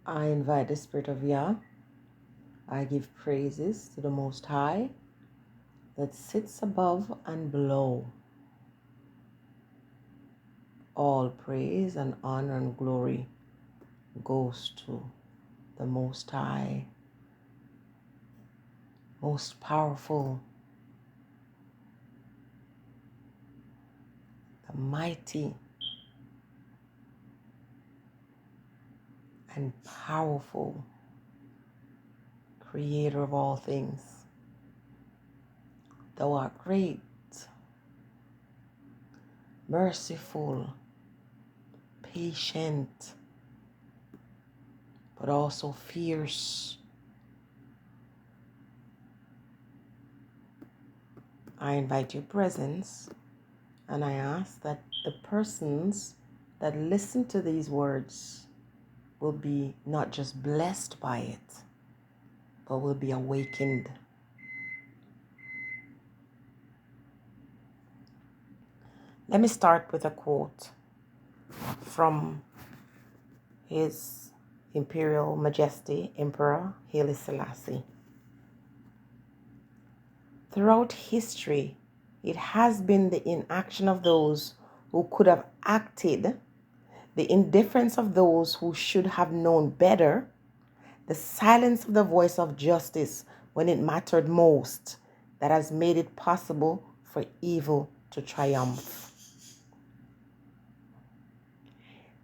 I invite the Spirit of Yah. I give praises to the Most High that sits above and below. All praise and honor and glory goes to the Most High, most powerful, the mighty and powerful Creator of all things. Thou art great, merciful, patient, but also fierce. I invite your presence, and I ask that the persons that listen to these words will be not just blessed by it, but will be awakened. Let me start with a quote from His Imperial Majesty Emperor Haile Selassie. Throughout history, it has been the inaction of those who could have acted, the indifference of those who should have known better, the silence of the voice of justice when it mattered most, that has made it possible for evil to triumph.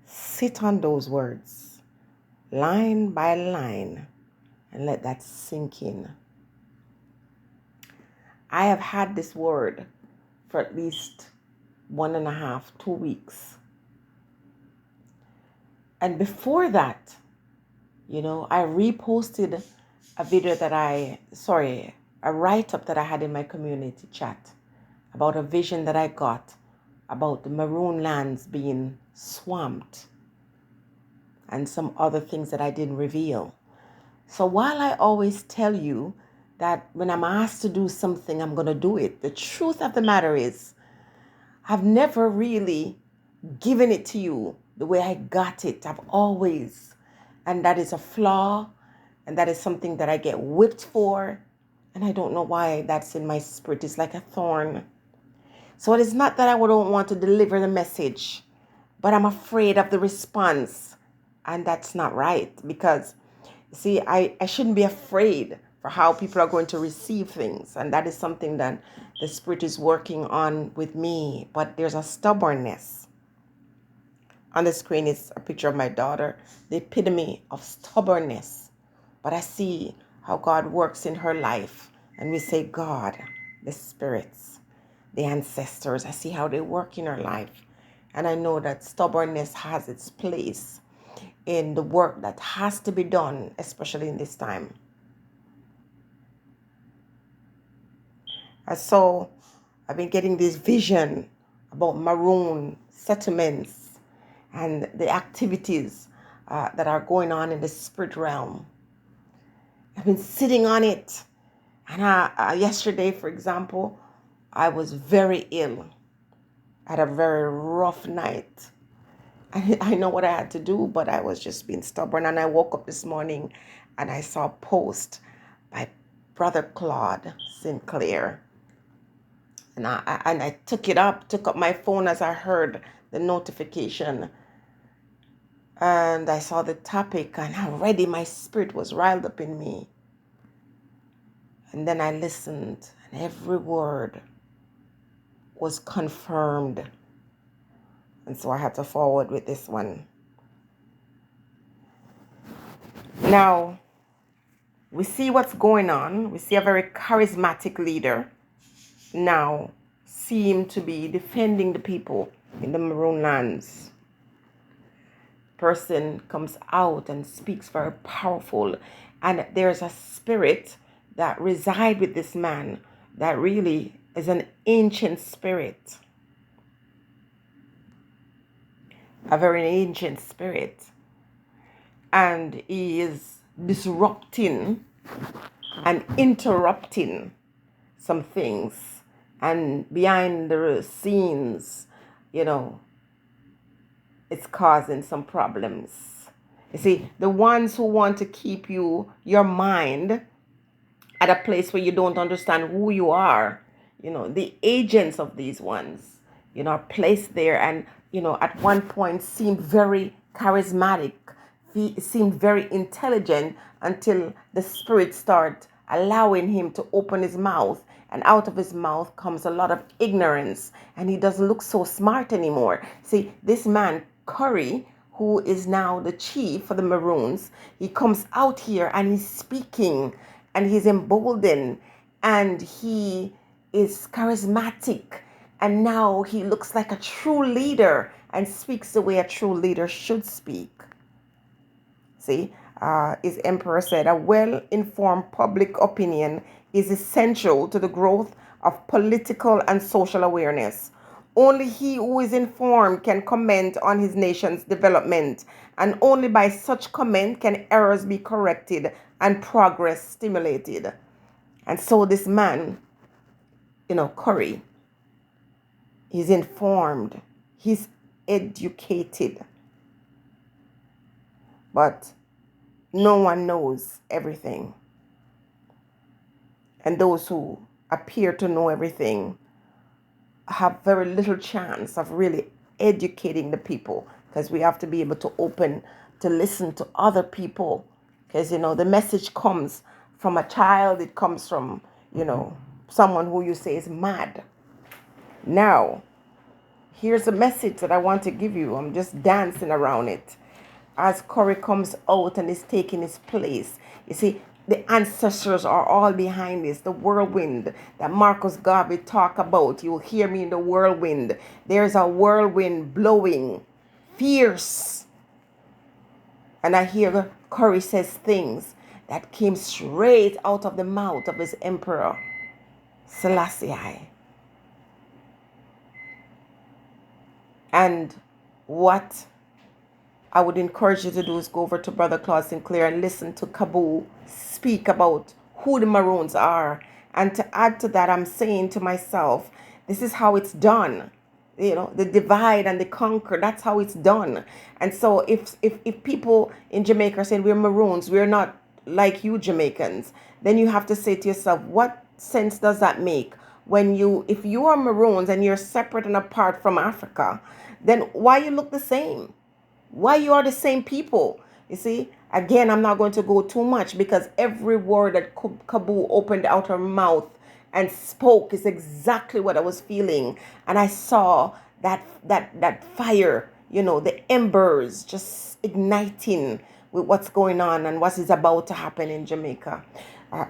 Sit on those words, line by line, and let that sink in. I have had this word for at least 1.5, 2 weeks. And before that, I reposted a write-up that I had in my community chat about a vision that I got about the Maroon lands being swamped and some other things that I didn't reveal. So while I always tell you that when I'm asked to do something, I'm going to do it, the truth of the matter is I've never really given it to you the way I got it. I've always, and that is a flaw, and that is something that I get whipped for, and I don't know why that's in my spirit. It's like a thorn. So it is not that I don't want to deliver the message, but I'm afraid of the response, and that's not right, because see, I shouldn't be afraid for how people are going to receive things, and that is something that the Spirit is working on with me. But there's a stubbornness. On the screen is a picture of my daughter, the epitome of stubbornness. But I see how God works in her life, and we say, God, the spirits, the ancestors, I see how they work in her life. And I know that stubbornness has its place in the work that has to be done, especially in this time. And so I've been getting this vision about Maroon settlements and the activities that are going on in the spirit realm. I've been sitting on it. And yesterday, for example, I was very ill. I had a very rough night. I know what I had to do, but I was just being stubborn. And I woke up this morning and I saw a post by Brother Claude Sinclair. And I took up my phone as I heard the notification. And I saw the topic, and already my spirit was riled up in me. And then I listened, and every word was confirmed. And so I had to forward with this one. Now, we see what's going on. We see a very charismatic leader now seem to be defending the people in the Maroon lands. Person comes out and speaks very powerful, and there's a spirit that resides with this man that really is an ancient spirit, a very ancient spirit, and he is disrupting and interrupting some things. And behind the scenes, it's causing some problems. You see, the ones who want to keep your mind at a place where you don't understand who you are, the agents of these ones, are placed there, and, at one point seemed very charismatic, seemed very intelligent, until the spirit start allowing him to open his mouth, and out of his mouth comes a lot of ignorance, and he doesn't look so smart anymore. See, this man Curry, who is now the chief for the Maroons, he comes out here and he's speaking, and he's emboldened, and he is charismatic, and now he looks like a true leader and speaks the way a true leader should speak. See, his emperor said, a well-informed public opinion is essential to the growth of political and social awareness. Only he who is informed can comment on his nation's development, and only by such comment can errors be corrected and progress stimulated. And so this man, Curry, he's informed, he's educated, but no one knows everything. And those who appear to know everything have very little chance of really educating the people, because we have to be able to open to listen to other people, because the message comes from a child, it comes from someone who you say is mad. Now here's a message that I want to give you. I'm just dancing around it as Curry comes out and is taking his place. You see, the ancestors are all behind this. The whirlwind that Marcus Garvey talk about. You'll hear me in the whirlwind. There's a whirlwind blowing, fierce. And I hear Curry says things that came straight out of the mouth of his emperor, Selassie. And what I would encourage you to do is go over to Brother Claude Sinclair and listen to Kabu speak about who the Maroons are. And to add to that, I'm saying to myself, this is how it's done. The divide and the conquer, that's how it's done. And so if people in Jamaica are saying we're Maroons, we're not like you Jamaicans, then you have to say to yourself, what sense does that make? If you are Maroons and you're separate and apart from Africa, then why you look the same? Why you are the same people? You see, again, I'm not going to go too much, because every word that Kabu opened out her mouth and spoke is exactly what I was feeling. And I saw that fire, the embers just igniting with what's going on and what is about to happen in Jamaica.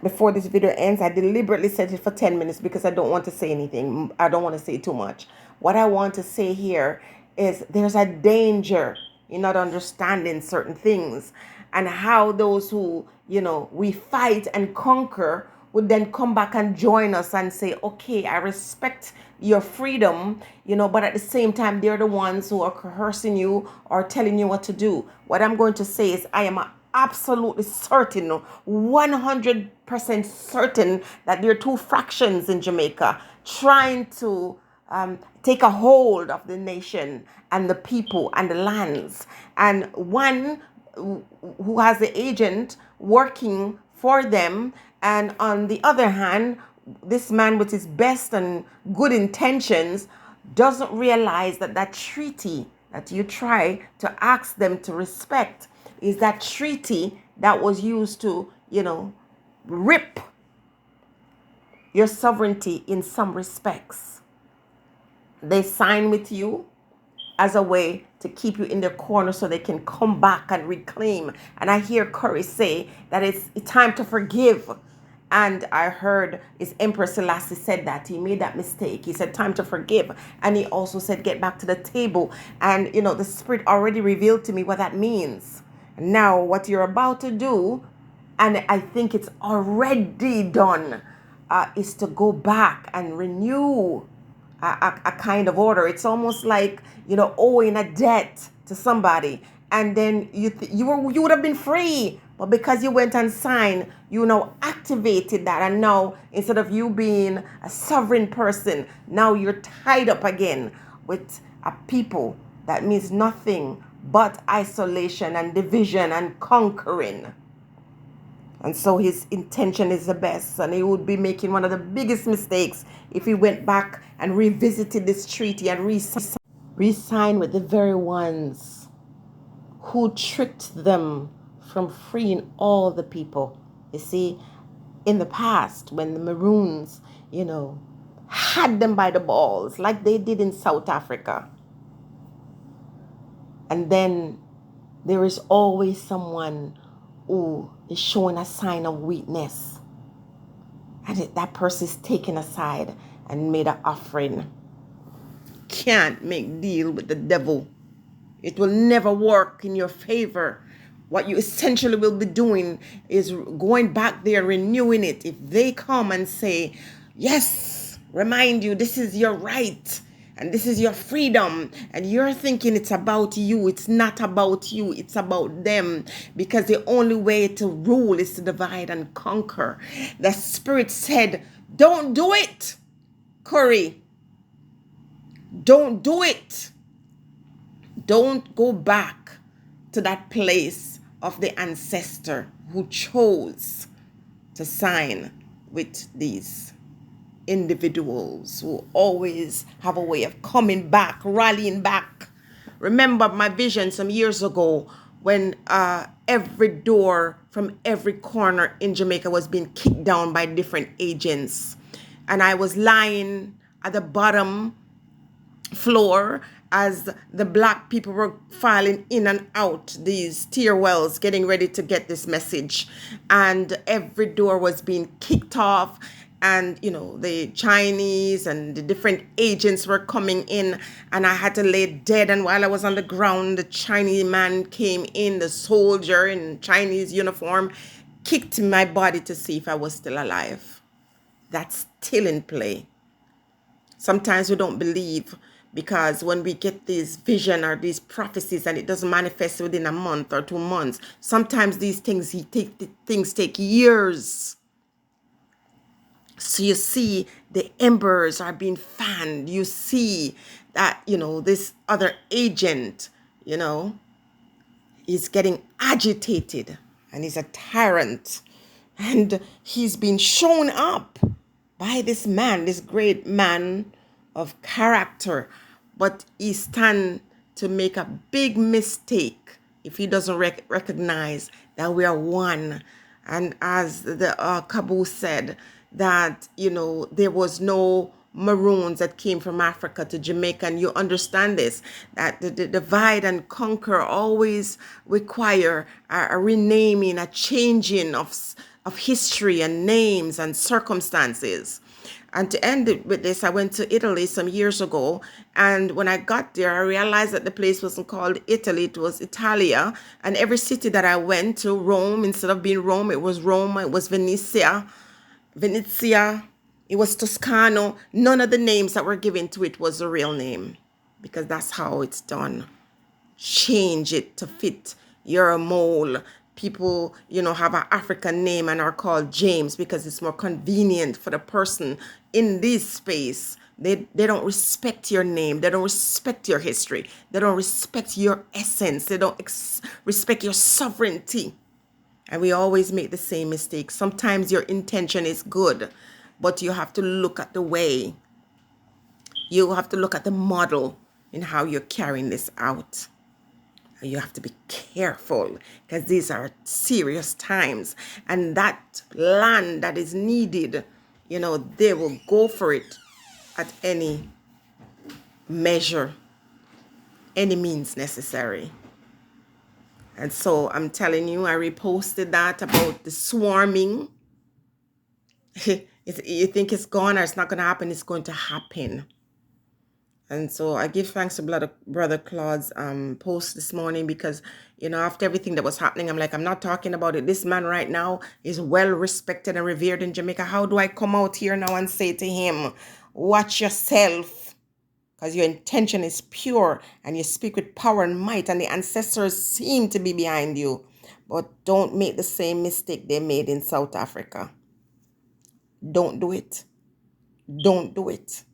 Before this video ends, I deliberately set it for 10 minutes because I don't want to say anything. I don't want to say too much. What I want to say here is there's a danger in not understanding certain things, and how those who, we fight and conquer would then come back and join us and say, okay, I respect your freedom, but at the same time, they're the ones who are coercing you or telling you what to do. What I'm going to say is I am absolutely certain, 100% certain that there are two factions in Jamaica trying to take a hold of the nation and the people and the lands. And one who has the agent working for them. And on the other hand, this man with his best and good intentions doesn't realize that treaty that you try to ask them to respect is that treaty that was used to, rip your sovereignty in some respects. They sign with you as a way to keep you in their corner so they can come back and reclaim. And I hear Curry say that it's time to forgive. And I heard his Emperor Selassie said that. He made that mistake. He said time to forgive. And he also said get back to the table. And, the Spirit already revealed to me what that means. Now, what you're about to do, and I think it's already done, is to go back and renew a kind of order. It's almost like, owing a debt to somebody, and then you would have been free, but because you went and signed, you now activated that, and now instead of you being a sovereign person, now you're tied up again with a people that means nothing but isolation and division and conquering. And so his intention is the best, and he would be making one of the biggest mistakes if he went back and revisited this treaty and re-signed with the very ones who tricked them from freeing all the people. You see, in the past, when the Maroons, had them by the balls, like they did in South Africa, and then there is always someone who is showing a sign of weakness, and that person is taken aside and made an offering. Can't make deal with the devil. It will never work in your favor. What you essentially will be doing is going back there, renewing it. If they come and say, yes, remind you, this is your right and this is your freedom, and you're thinking it's about you, it's not about you, it's about them, because the only way to rule is to divide and conquer. The Spirit said, don't do it, Curry. Don't do it. Don't go back to that place of the ancestor who chose to sign with these individuals who always have a way of coming back, rallying back. Remember my vision some years ago when every door from every corner in Jamaica was being kicked down by different agents. And I was lying at the bottom floor as the black people were filing in and out these stairwells, getting ready to get this message. And every door was being kicked off. And, the Chinese and the different agents were coming in, and I had to lay dead. And while I was on the ground, the Chinese man came in, the soldier in Chinese uniform, kicked my body to see if I was still alive. That's still in play. Sometimes we don't believe, because when we get this vision or these prophecies and it doesn't manifest within a month or 2 months, sometimes these things take years. So you see the embers are being fanned. You see that, this other agent, is getting agitated, and he's a tyrant, and he's been shown up by this man, this great man of character, but he stands to make a big mistake if he doesn't recognize that we are one. And as the Kabu said, that, there was no Maroons that came from Africa to Jamaica, and you understand this, that the divide and conquer always require a renaming, a changing of history and names and circumstances. And to end it with this, I went to Italy some years ago, and when I got there, I realized that the place wasn't called Italy, it was Italia. And every city that I went to, Rome, instead of being Rome, it was Roma, it was Venezia, it was Toscano. None of the names that were given to it was the real name, because that's how it's done. Change it to fit your mold. People, have an African name and are called James because it's more convenient for the person in this space. They don't respect your name. They don't respect your history. They don't respect your essence. They don't respect your sovereignty. And we always make the same mistake. Sometimes your intention is good, but you have to look at the way. You have to look at the model in how you're carrying this out. You have to be careful, because these are serious times, and that land that is needed, they will go for it at any measure, any means necessary. And so I'm telling you, I reposted that about the swarming. You think it's gone or it's not going to happen, it's going to happen. And so I give thanks to Brother Claude's post this morning, because, after everything that was happening, I'm like, I'm not talking about it. This man right now is well respected and revered in Jamaica. How do I come out here now and say to him, watch yourself, because your intention is pure and you speak with power and might, and the ancestors seem to be behind you. But don't make the same mistake they made in South Africa. Don't do it. Don't do it.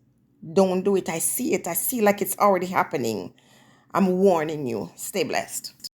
Don't do it. I see it. I see like it's already happening. I'm warning you. Stay blessed.